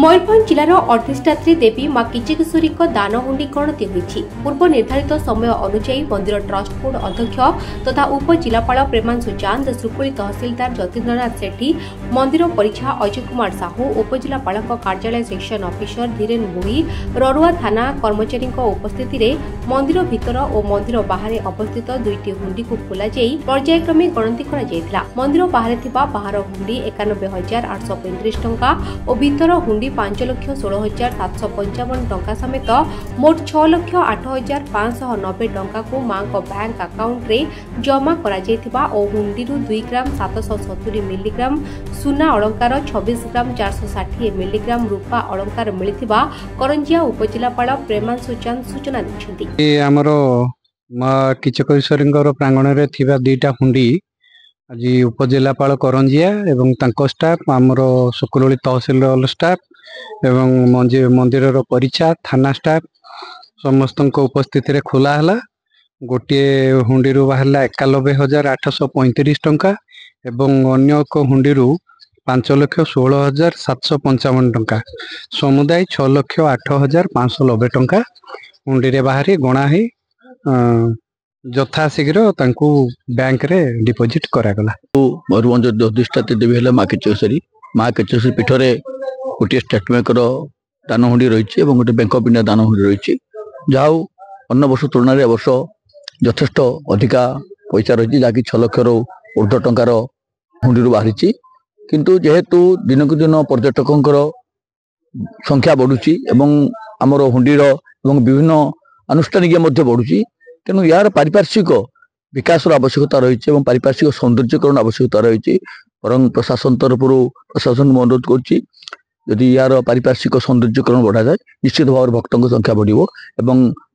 मयूरभंज जिलार अधिष्ठात्री देवी मां किचकेश्वरी दानहुंडी गणति होईछि। पूर्व निर्धारित समय अनुसार मंदिर ट्रस्ट बोर्ड अध्यक्ष तथा उपजिलापाल प्रेमांशु चांद, सुकुली तहसिलदार जतीन्द्रनाथ सेठी, मंदिर परीक्षा अजय कुमार साहू, उपजिलापाल कार्यालय सेक्शन ऑफिसर धीरेन भोई, ररुआ थाना कर्मचारी उपस्थिति में मंदिर भितर और मंदिर बाहर अवस्थित दुईटी हुंडी को खोल पर्यायक्रमे गणति करा। मंदिर बाहर हुंडी 91,835 टंका और भितर हुंडी 5,16,755 टंका समेत मोट 6,08,590 टंका को मां को बैंक अकाउंट रे जमा करा जायथिबा और हुंडी 2 ग्राम 770 मिलीग्राम सुना अलंकार 26 ग्राम 460 मिलीग्राम रूपा अलंकार मिलिथिबा करंजिया उपजिलापाल प्रेमांशु चांद सूचना दैछथि। हमरो किचकेश्वरी प्रांगण रे थिबा दुईटा हुंडी आज उपजिलापाल करंजिया एवं तांको स्टाफ आमर सुकुलोली तहसिल स्टाफ एवं मंदिर परीक्षा थाना स्टाफ समस्त उपस्थिति रे खोला हला। गोटे हुंडी बाहर 91,835 टंका एवं अन्य एक हुंडी 5,16,755 टंका समुदाय 6,08,590 टंका हुंडी बाहरी गणा ही यथाशीघ्र बैंक रे डिपोजिट करागला। मयूरभंज अधिष्ठात्री देवी है माँ किचकेश्वरी पीठ में गोटे स्टेट बैंक दान हुंडी रही है गोटे बैंक ऑफ इंडिया दान हुंडी रही जहाँ अन्य वर्ष तुलन में वर्ष यथेष्ट अधिका पैसा रही जहाँकि 6 लाख ऊर्ध्व टंकार हुंडी बाहरी किंतु जेहेतु दिन को दिन पर्यटकों संख्या बढ़ुची आमर हुंडीर विभिन्न आनुष्ठानिक बढ़ुची तेणु यार पारिपार्श्विक विकास आवश्यकता रही पारिपार्श्विक सौंदर्यकरण आवश्यकता रही बरं प्रशासन तरफ प्रशासन अनुरोध करी यार पारिपार्श्विक सौंदर्यकरण बढ़ा जाए निश्चित भाव भक्तों संख्या बढ़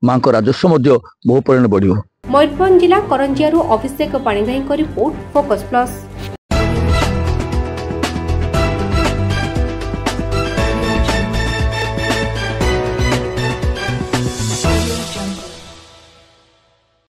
मां को राजस्व बहु परिमाण बढ़। मयूरभंज जिला करंजिया अभिषेक पाणिग्राही रिपोर्ट फोकस प्लस।